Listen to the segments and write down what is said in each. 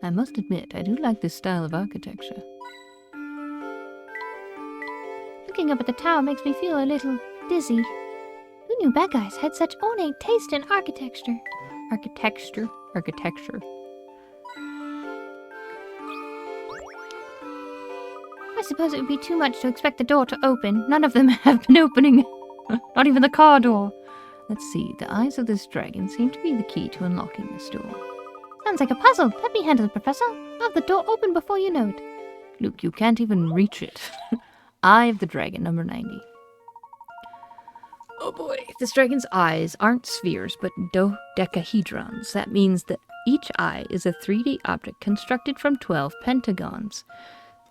I must admit, I do like this style of architecture. Looking up at the tower makes me feel a little dizzy. Who knew bad guys had such ornate taste in architecture? Architecture. I suppose it would be too much to expect the door to open. None of them have been opening. Not even the car door. Let's see, the eyes of this dragon seem to be the key to unlocking this door. Sounds like a puzzle. Let me handle it, Professor. I'll have the door open before you know it. Luke, you can't even reach it. Eye of the dragon, number 90. Oh boy, this dragon's eyes aren't spheres, but dodecahedrons. That means that each eye is a 3D object constructed from 12 pentagons.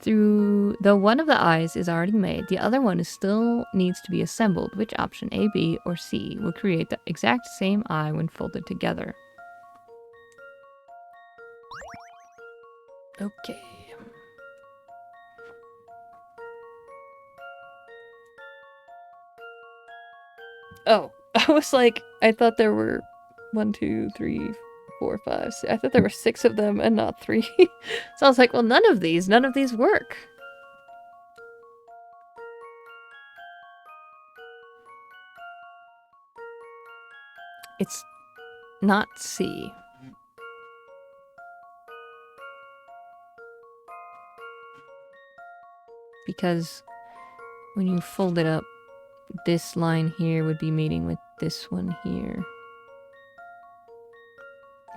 Though one of the eyes is already made, the other one still needs to be assembled. Which option, A, B, or C, will create the exact same eye when folded together? Okay. Oh, I was like, I thought there were 1, 2, 3, 4, 5, 6. I thought there were 6 of them and not 3. So I was like, well, none of these work. It's not C. Because when you fold it up, this line here would be meeting with this one here.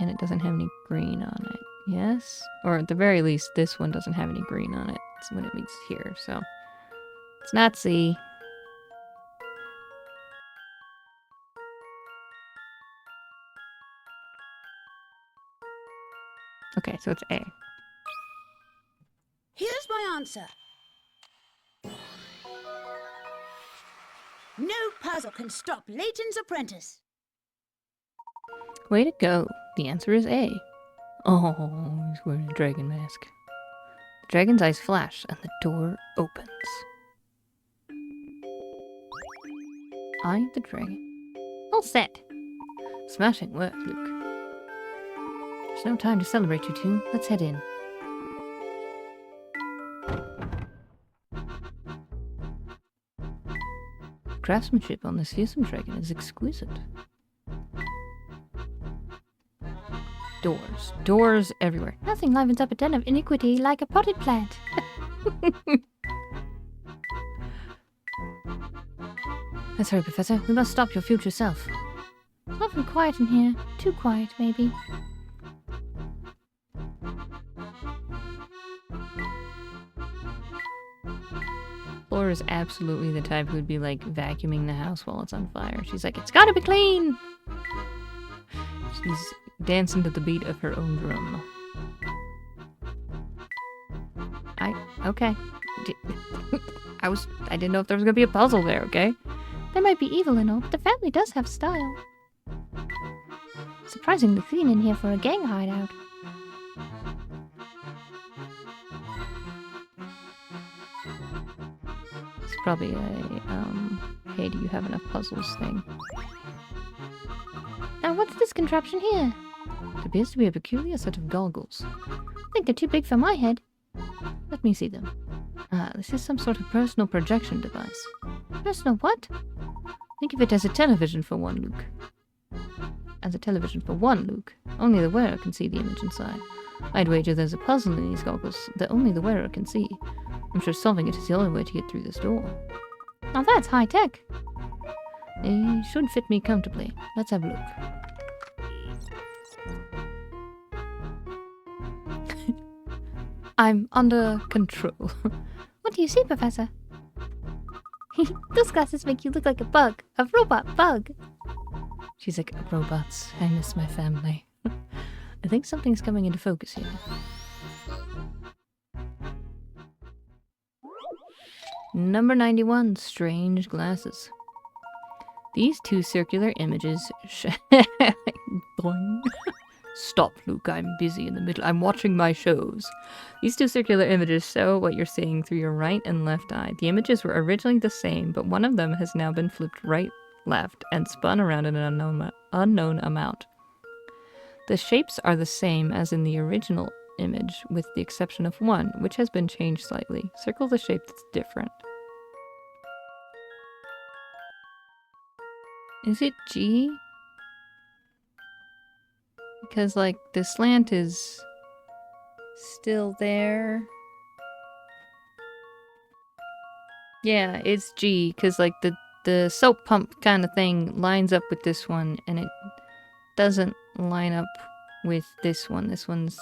And it doesn't have any green on it. Yes? Or at the very least, this one doesn't have any green on it. It's when it meets here, so... It's not C. Okay, so it's A. Here's my answer. No puzzle can stop Layton's apprentice. Way to go. The answer is A. Oh, he's wearing a dragon mask. The dragon's eyes flash and the door opens. Eye of the dragon. All set. Smashing work, Luke. There's no time to celebrate, you two. Let's head in. Craftsmanship on this fearsome dragon is exquisite. Doors. Doors everywhere. Nothing livens up a den of iniquity like a potted plant. That's right, Professor. We must stop your future self. It's awfully quiet in here. Too quiet, maybe. Laura is absolutely the type who'd be like vacuuming the house while it's on fire. She's like, it's gotta be clean! She's dancing to the beat of her own drum. Okay. I didn't know if there was gonna be a puzzle there, okay? There might be evil and all, but the family does have style. Surprisingly clean in here for a gang hideout. It's probably a, hey, do you have enough puzzles thing. Now what's this contraption here? It appears to be a peculiar set of goggles. I think they're too big for my head. Let me see them. Ah, this is some sort of personal projection device. Personal what? Think of it as a television for one, Luke. As a television for one, Luke. Only the wearer can see the image inside. I'd wager there's a puzzle in these goggles that only the wearer can see. I'm sure solving it is the only way to get through this door. Now that's high tech. They should fit me comfortably. Let's have a look. I'm under control. What do you see, Professor? Those glasses make you look like a bug. A robot bug. She's like, robots. I miss my family. I think something's coming into focus here. Number 91, strange glasses. These two circular images Boing. Stop, Luke, I'm busy in the middle. I'm watching my shows. These two circular images show what you're seeing through your right and left eye. The images were originally the same, but one of them has now been flipped right, left, and spun around in an unknown amount. The shapes are the same as in the original image, with the exception of one, which has been changed slightly. Circle the shape that's different. Is it G? Because, like, the slant is still there. Yeah, it's G, because, like, the soap pump kind of thing lines up with this one, and it doesn't line up with this one. This one's...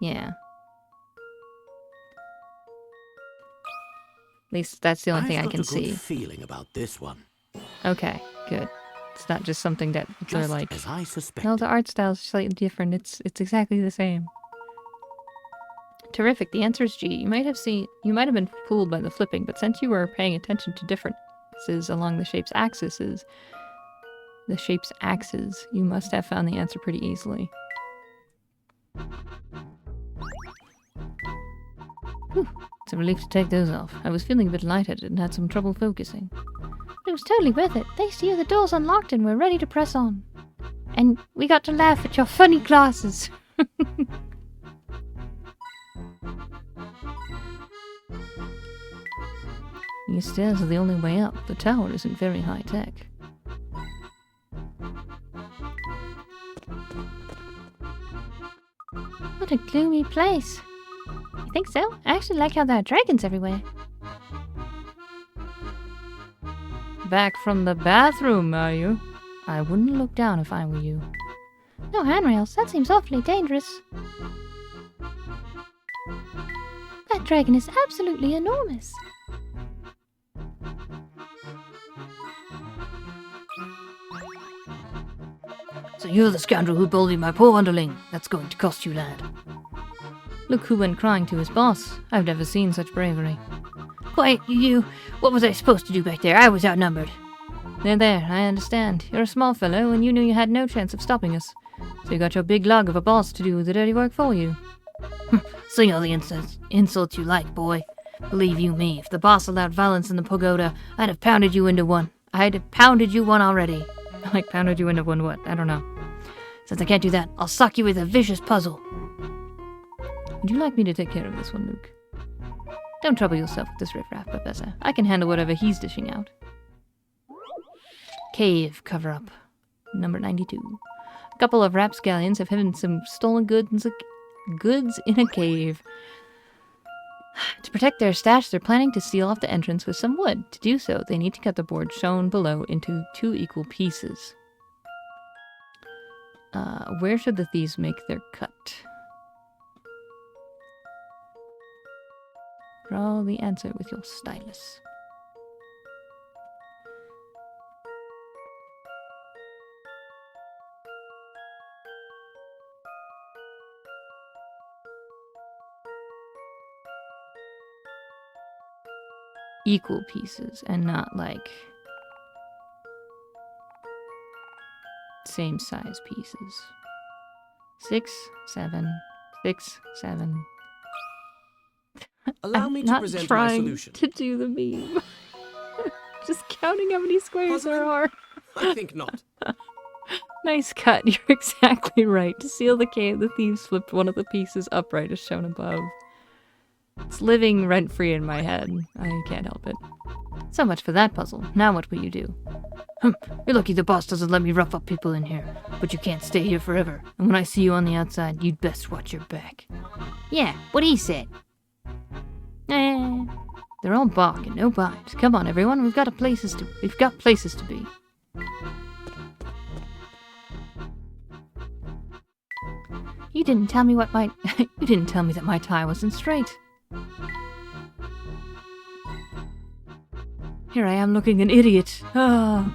yeah. At least that's the only thing I can see. I've got a good feeling about this one. Okay, good. It's not just something that they're Just like, as I suspected. no, the art style's slightly different. It's exactly the same. Terrific. The answer is G. You might have been fooled by the flipping, but since you were paying attention to differences along the shape's axes, you must have found the answer pretty easily. Whew. It's a relief to take those off. I was feeling a bit lightheaded and had some trouble focusing. It was totally worth it. Thanks to you, the door's unlocked and we're ready to press on. And we got to laugh at your funny glasses. These stairs are the only way up. The tower isn't very high-tech. What a gloomy place. You think so? I actually like how there are dragons everywhere. Back from the bathroom, are you? I wouldn't look down if I were you. No handrails. That seems awfully dangerous. That dragon is absolutely enormous. So you're the scoundrel who bullied my poor underling. That's going to cost you, lad. Look who went crying to his boss. I've never seen such bravery. Quiet, you. What was I supposed to do back there? I was outnumbered. There, I understand. You're a small fellow, and you knew you had no chance of stopping us. So you got your big lug of a boss to do the dirty work for you. Sing all the insults you like, boy. Believe you me, if the boss allowed violence in the pagoda, I'd have pounded you into one. I'd have pounded you one already. Like, pounded you into one what? I don't know. Since I can't do that, I'll sock you with a vicious puzzle. Would you like me to take care of this one, Luke? Don't trouble yourself with this riffraff, Professor. I can handle whatever he's dishing out. Cave cover-up. Number 92. A couple of rapscallions have hidden some stolen goods in a cave. To protect their stash, they're planning to seal off the entrance with some wood. To do so, they need to cut the board shown below into 2 equal pieces. Where should the thieves make their cut? Draw the answer with your stylus. Equal pieces and not like same size pieces. 6, 7, 6, 7. Allow me to present my solution. To do the meme. Just counting how many squares there are. I think not. Nice cut. You're exactly right. To seal the cave, the thieves flipped one of the pieces upright as shown above. It's living rent-free in my head. I can't help it. So much for that puzzle. Now what will you do? You're lucky the boss doesn't let me rough up people in here. But you can't stay here forever. And when I see you on the outside, you'd best watch your back. Yeah, what he said. They're all bark and no bite. Come on, everyone. We've got places to be. You didn't tell me you didn't tell me that my tie wasn't straight. Here I am looking an idiot. My,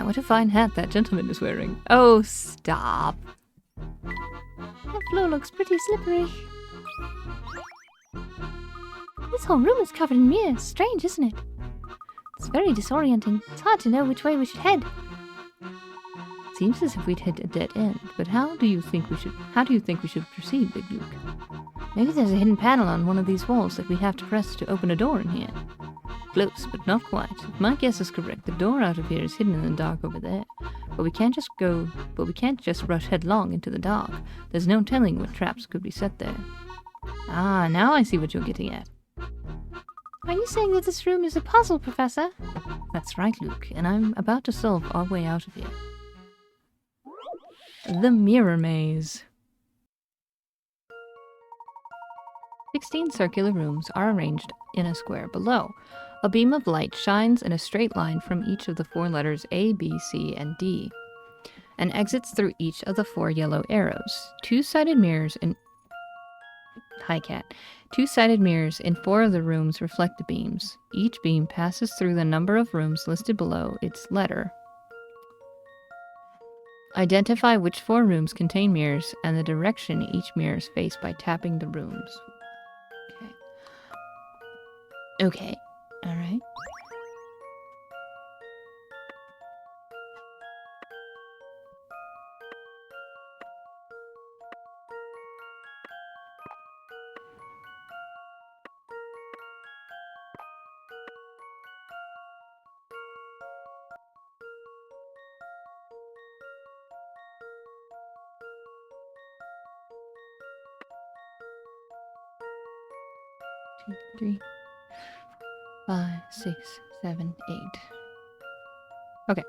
what a fine hat that gentleman is wearing. Oh, stop. That floor looks pretty slippery. This whole room is covered in mirrors. Strange, isn't it? It's very disorienting. It's hard to know which way we should head. Seems as if we'd hit a dead end, but how do you think we should proceed, Big Luke? Maybe there's a hidden panel on one of these walls that we have to press to open a door in here. Close, but not quite. If my guess is correct, the door out of here is hidden in the dark over there. But we can't just rush headlong into the dark. There's no telling what traps could be set there. Ah, now I see what you're getting at. Are you saying that this room is a puzzle, Professor? That's right, Luke, and I'm about to solve our way out of here. The Mirror Maze. 16 circular rooms are arranged in a square below. A beam of light shines in a straight line from each of the 4 letters A, B, C, and D, and exits through each of the 4 yellow arrows. Two-sided mirrors in 4 of the rooms reflect the beams. Each beam passes through the number of rooms listed below its letter. Identify which 4 rooms contain mirrors and the direction each mirror is faced by tapping the rooms. Okay. Alright. Two, 3, 5, 6, 7, 8. Okay.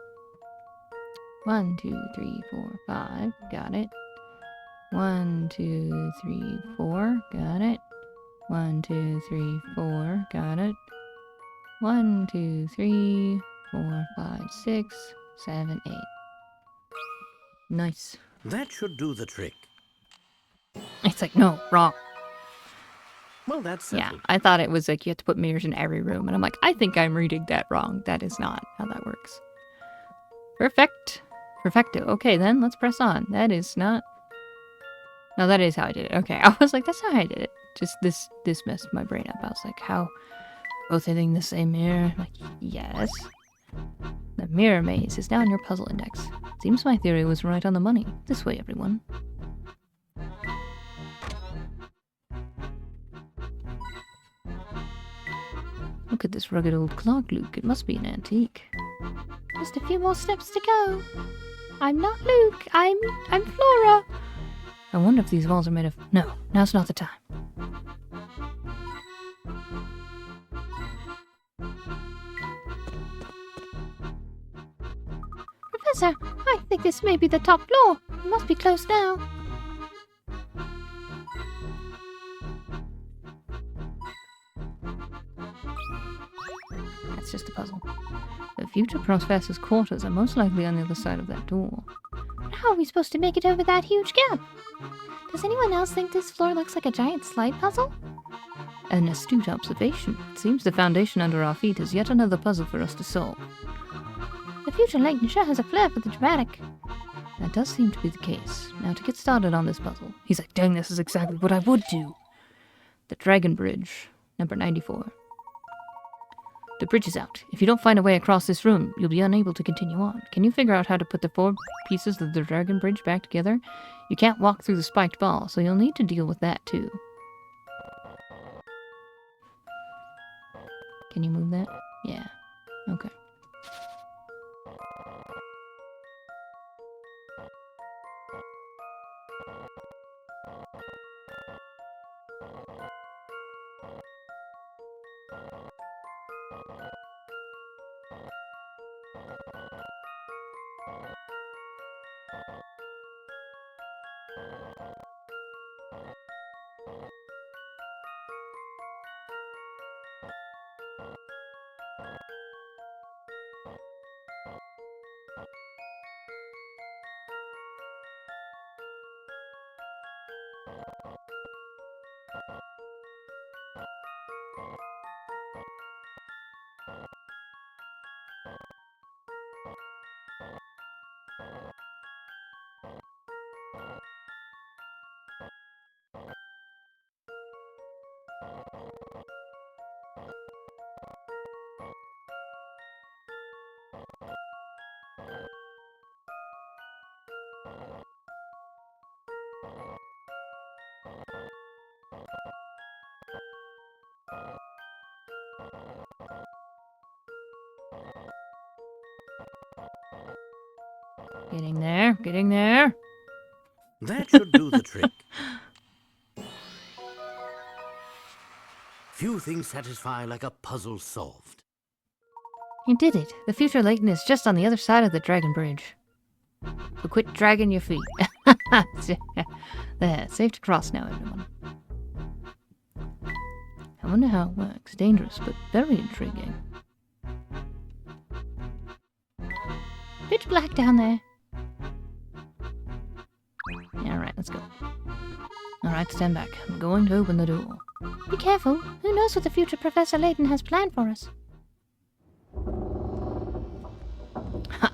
1, 2, 3, 4, 5. Got it. 1, 2, 3, 4. Got it. 1, 2, 3, 4. Got it. 1, 2, 3, 4, 5, 6, 7, 8. Nice. That should do the trick. It's like, no, wrong. Well, that's Yeah, settled. I thought it was like you have to put mirrors in every room. And I'm like, I think I'm reading that wrong. That is not how that works. Perfect. Perfecto. Okay, then let's press on. That is not... No, that is how I did it. Okay, I was like, that's not how I did it. Just this messed my brain up. I was like, how? Both hitting the same mirror? I'm like, yes. The mirror maze is now in your puzzle index. Seems my theory was right on the money. This way, everyone. Look at this rugged old clock, Luke. It must be an antique. Just a few more steps to go. I'm not Luke. I'm Flora. I wonder if these walls are made of... No, now's not the time. Professor, I think this may be the top floor. It must be close now. That's just a puzzle. The future professor's quarters are most likely on the other side of that door. But how are we supposed to make it over that huge gap? Does anyone else think this floor looks like a giant slide puzzle? An astute observation. It seems the foundation under our feet is yet another puzzle for us to solve. The future Layton sure has a flair for the dramatic. That does seem to be the case. Now to get started on this puzzle. He's like, dang, this is exactly what I would do. The Dragon Bridge, number 94. The bridge is out. If you don't find a way across this room, you'll be unable to continue on. Can you figure out how to put the 4 pieces of the Dragon Bridge back together? You can't walk through the spiked ball, so you'll need to deal with that too. Can you move that? Yeah. Okay. Getting there, getting there. That should do the trick. Few things satisfy like a puzzle solved. You did it. The future Layton is just on the other side of the dragon bridge. So quit dragging your feet. There, safe to cross now, everyone. I wonder how it works. Dangerous, but very intriguing. Pitch black down there. Alright, let's go. Alright, stand back. I'm going to open the door. Be careful. Who knows what the future Professor Layton has planned for us?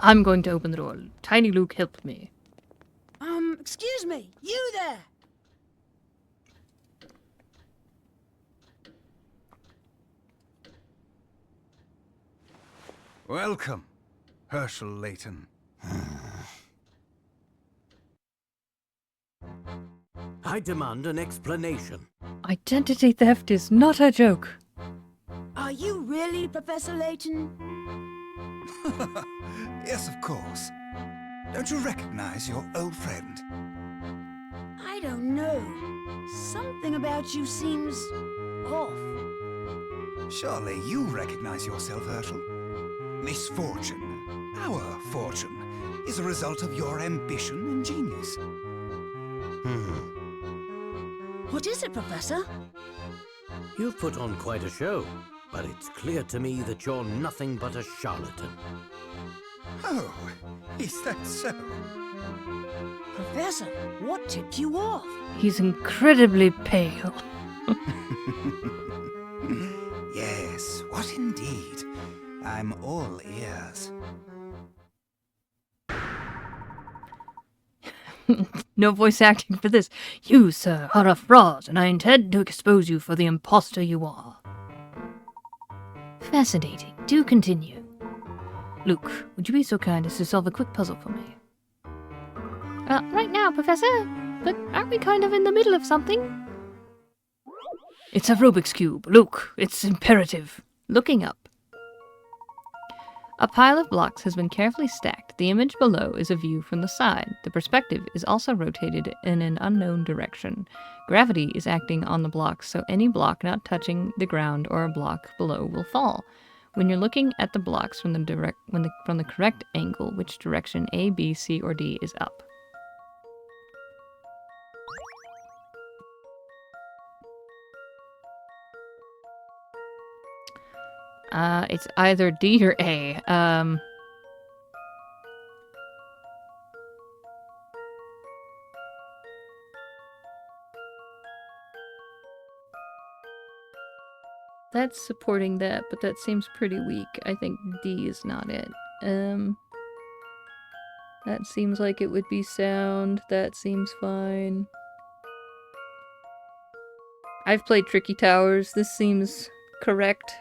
I'm going to open the door. Tiny Luke, help me. Excuse me, you there! Welcome, Herschel Layton. I demand an explanation. Identity theft is not a joke. Are you really Professor Layton? Yes, of course. Don't you recognize your old friend? I don't know. Something about you seems off. Surely you recognize yourself, Herschel. Misfortune, our fortune, is a result of your ambition and genius. What is it, Professor? You've put on quite a show, but it's clear to me that you're nothing but a charlatan. Oh, is that so? Professor, what tipped you off? He's incredibly pale. Yes, what indeed? I'm all ears. No voice acting for this. You, sir, are a fraud, and I intend to expose you for the impostor you are. Fascinating. Do continue. Luke, would you be so kind as to solve a quick puzzle for me? Right now, Professor. But aren't we kind of in the middle of something? It's a Rubik's Cube. Luke, it's imperative. Looking up. A pile of blocks has been carefully stacked. The image below is a view from the side. The perspective is also rotated in an unknown direction. Gravity is acting on the blocks, so any block not touching the ground or a block below will fall. When you're looking at the blocks from the correct angle, which direction A, B, C, or D is up? It's either D or A. That's supporting that, but that seems pretty weak. I think D is not it. That seems like it would be sound. That seems fine. I've played Tricky Towers. This seems correct.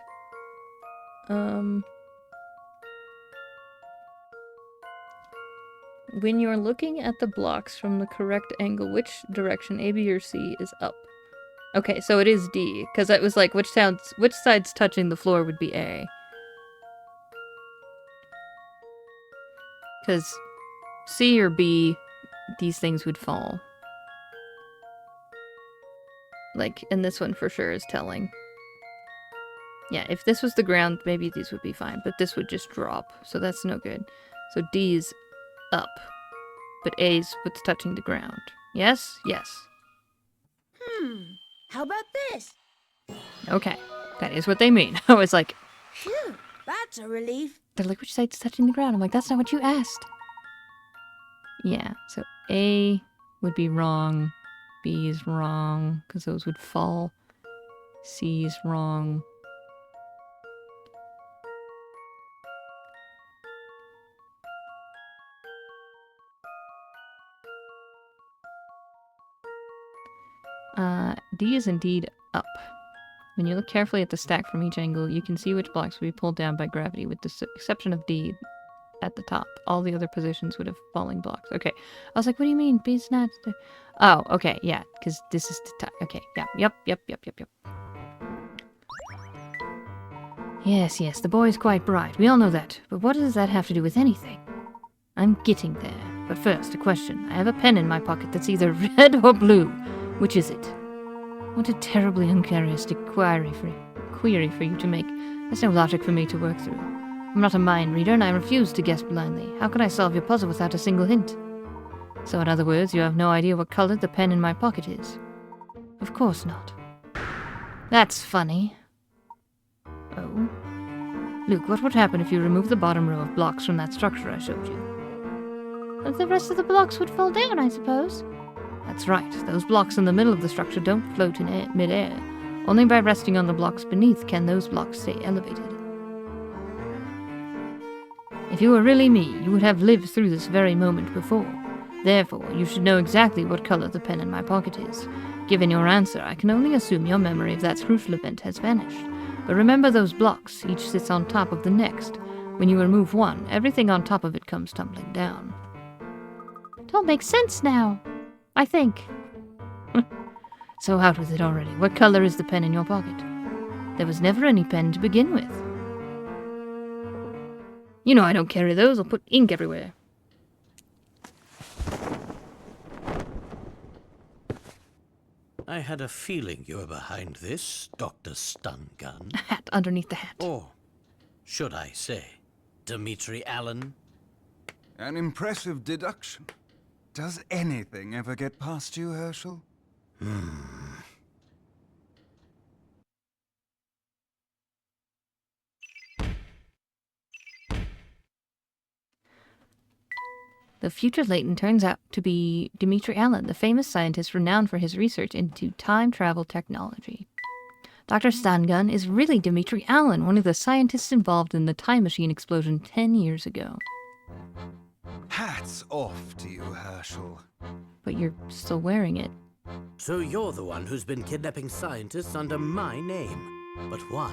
When you're looking at the blocks from the correct angle, which direction, A, B, or C, is up? Okay, so it is D, because it was like, which side's touching the floor would be A. Because C or B, these things would fall. Like, and this one for sure is telling. Yeah, if this was the ground, maybe these would be fine, but this would just drop, so that's no good. So D's up, but A's what's touching the ground. Yes? Yes. How about this? Okay, that is what they mean. I was like, Phew, that's a relief. they're like, which side's touching the ground? I'm like, that's not what you asked. Yeah, so A would be wrong, B is wrong, because those would fall. C is wrong. D is indeed up. When you look carefully at the stack from each angle, you can see which blocks will be pulled down by gravity, with the exception of D at the top. All the other positions would have falling blocks. Okay. I was like, what do you mean? B's not... Oh, okay, yeah, because this is the top. Okay, yeah, yep. Yes, the boy is quite bright. We all know that. But what does that have to do with anything? I'm getting there. But first, a question. I have a pen in my pocket that's either red or blue. Which is it? What a terribly uncharacteristic query for you to make. There's no logic for me to work through. I'm not a mind reader, and I refuse to guess blindly. How could I solve your puzzle without a single hint? So in other words, you have no idea what color the pen in my pocket is? Of course not. That's funny. Oh? Luke, what would happen if you remove the bottom row of blocks from that structure I showed you? The rest of the blocks would fall down, I suppose. That's right. Those blocks in the middle of the structure don't float in mid-air. Only by resting on the blocks beneath can those blocks stay elevated. If you were really me, you would have lived through this very moment before. Therefore, you should know exactly what color the pen in my pocket is. Given your answer, I can only assume your memory of that crucial event has vanished. But remember those blocks, each sits on top of the next. When you remove one, everything on top of it comes tumbling down. It all makes sense now, I think. So out with it already. What color is the pen in your pocket? There was never any pen to begin with. You know I don't carry those. I'll put ink everywhere. I had a feeling you were behind this, Dr. Stun Gun. A hat underneath the hat. Or, should I say, Dimitri Allen? An impressive deduction. Does anything ever get past you, Herschel? The future Layton turns out to be Dimitri Allen, the famous scientist renowned for his research into time travel technology. Dr. Stangun is really Dimitri Allen, one of the scientists involved in the time machine explosion 10 years ago. Hats off to you, Herschel. But you're still wearing it. So you're the one who's been kidnapping scientists under my name. But why?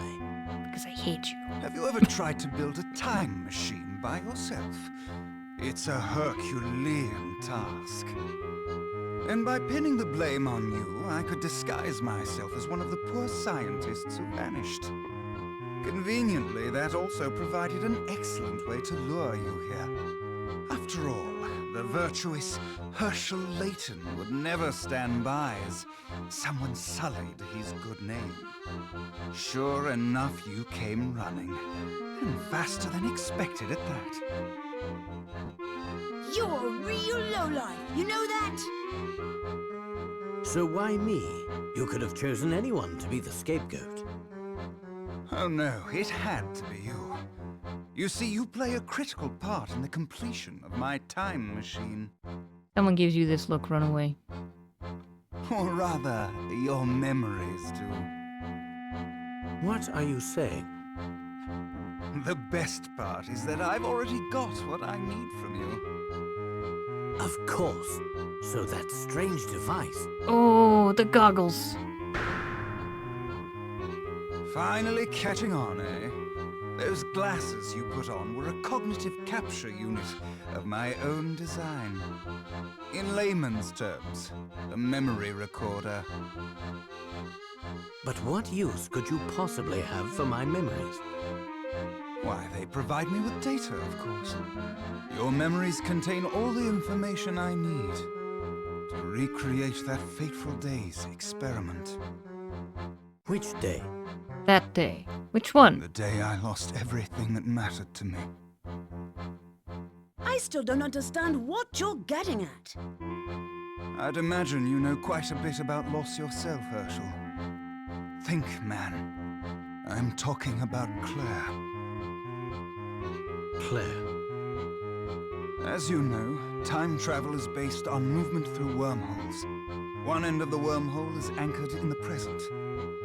Because I hate you. Have you ever tried to build a time machine by yourself? It's a Herculean task. And by pinning the blame on you, I could disguise myself as one of the poor scientists who vanished. Conveniently, that also provided an excellent way to lure you here. After all, the virtuous Herschel Layton would never stand by as someone sullied his good name. Sure enough, you came running. And faster than expected at that. You're a real lowlife, you know that? So why me? You could have chosen anyone to be the scapegoat. Oh no, it had to be you. You see, you play a critical part in the completion of my time machine. Someone gives you this look, run away. Or rather, your memories do. What are you saying? The best part is that I've already got what I need from you. Of course. So that strange device. Oh, the goggles. Finally catching on, eh? Those glasses you put on were a cognitive capture unit of my own design. In layman's terms, a memory recorder. But what use could you possibly have for my memories? Why, they provide me with data, of course. Your memories contain all the information I need to recreate that fateful day's experiment. Which day? That day. Which one? The day I lost everything that mattered to me. I still don't understand what you're getting at. I'd imagine you know quite a bit about loss yourself, Herschel. Think, man. I'm talking about Claire. Claire. As you know, time travel is based on movement through wormholes. One end of the wormhole is anchored in the present.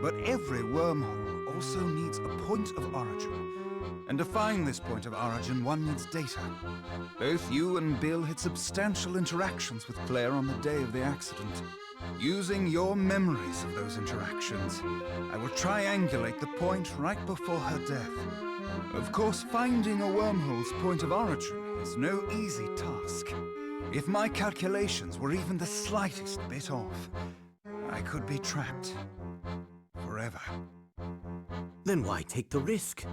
But every wormhole also needs a point of origin. And to find this point of origin, one needs data. Both you and Bill had substantial interactions with Claire on the day of the accident. Using your memories of those interactions, I will triangulate the point right before her death. Of course, finding a wormhole's point of origin is no easy task. If my calculations were even the slightest bit off, I could be trapped. Forever. Then why take the risk?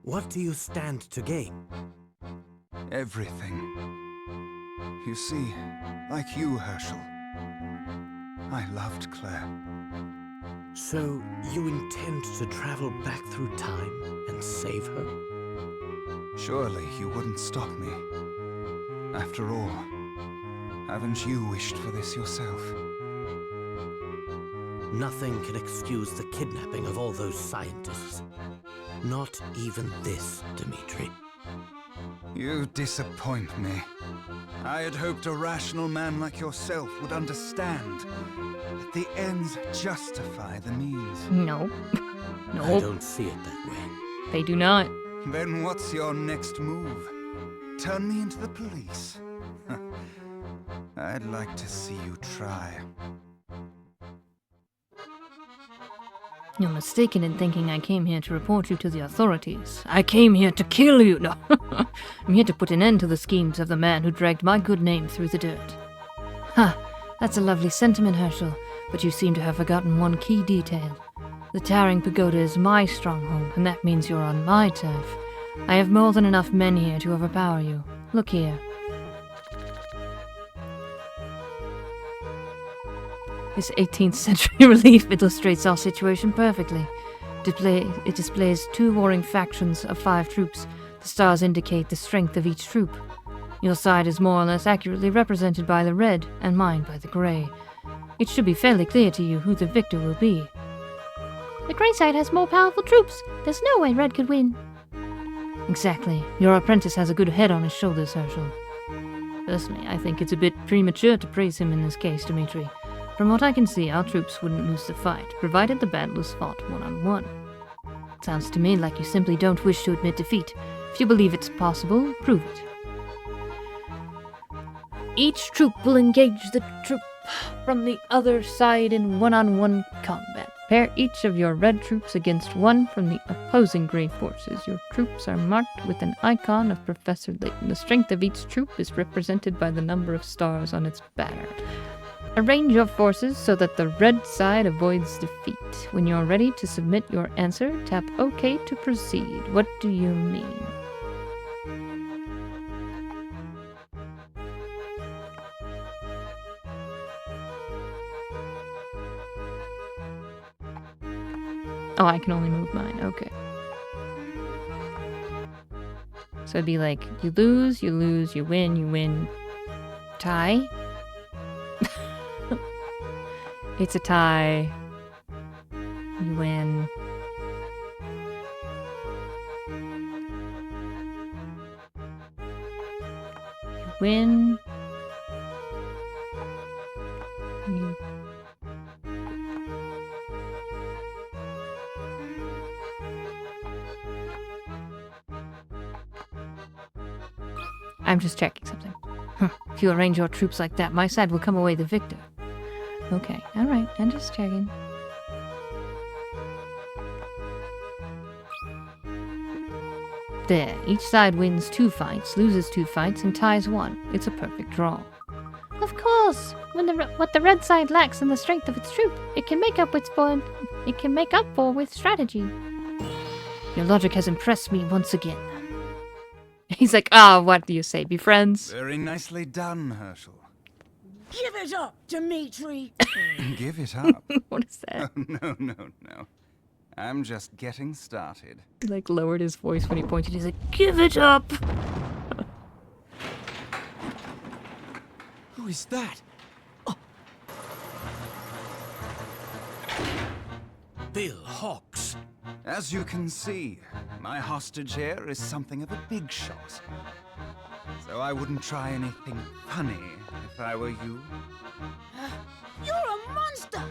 What do you stand to gain? Everything. You see, like you, Herschel, I loved Claire. So, you intend to travel back through time and save her? Surely you wouldn't stop me. After all, haven't you wished for this yourself? Nothing can excuse the kidnapping of all those scientists. Not even this, Dmitri. You disappoint me. I had hoped a rational man like yourself would understand that the ends justify the means. No. I Nope. don't see it that way. They do not. Then what's your next move? Turn me into the police? I'd like to see you try. You're mistaken in thinking I came here to report you to the authorities. I came here to kill you. No, I'm here to put an end to the schemes of the man who dragged my good name through the dirt. Ha! That's a lovely sentiment, Herschel, but you seem to have forgotten one key detail. The towering pagoda is my stronghold, and that means you're on my turf. I have more than enough men here to overpower you. Look here. This 18th century relief illustrates our situation perfectly. It displays 2 warring factions of 5 troops. The stars indicate the strength of each troop. Your side is more or less accurately represented by the red, and mine by the grey. It should be fairly clear to you who the victor will be. The grey side has more powerful troops. There's no way Red could win. Exactly. Your apprentice has a good head on his shoulders, Herschel. Personally, I think it's a bit premature to praise him in this case, Dmitri. From what I can see, our troops wouldn't lose the fight, provided the battle was fought one-on-one. Sounds to me like you simply don't wish to admit defeat. If you believe it's possible, prove it. Each troop will engage the troop from the other side in one-on-one combat. Pair each of your red troops against one from the opposing grey forces. Your troops are marked with an icon of Professor Layton. The strength of each troop is represented by the number of stars on its banner. Arrange your forces so that the red side avoids defeat. When you're ready to submit your answer, tap OK to proceed. What do you mean? Oh, I can only move mine. Okay. So it'd be like, you lose, you win, tie? It's a tie. You win. You win. You... I'm just checking something. If you arrange your troops like that, my side will come away the victor. Okay, alright, I'm just checking. There, each side wins 2 fights, loses 2 fights, and ties 1. It's a perfect draw. Of course, what the red side lacks in the strength of its troop, it can make up for with strategy. Your logic has impressed me once again. He's like, what do you say? Be friends? Very nicely done, Herschel. Give it up, Dmitri! Give it up. What is that? No. I'm just getting started. He like lowered his voice when he pointed. He's like, Give it up! Who is that? Bill Hawks. As you can see, my hostage here is something of a big shot. So I wouldn't try anything funny if I were you. You're a monster!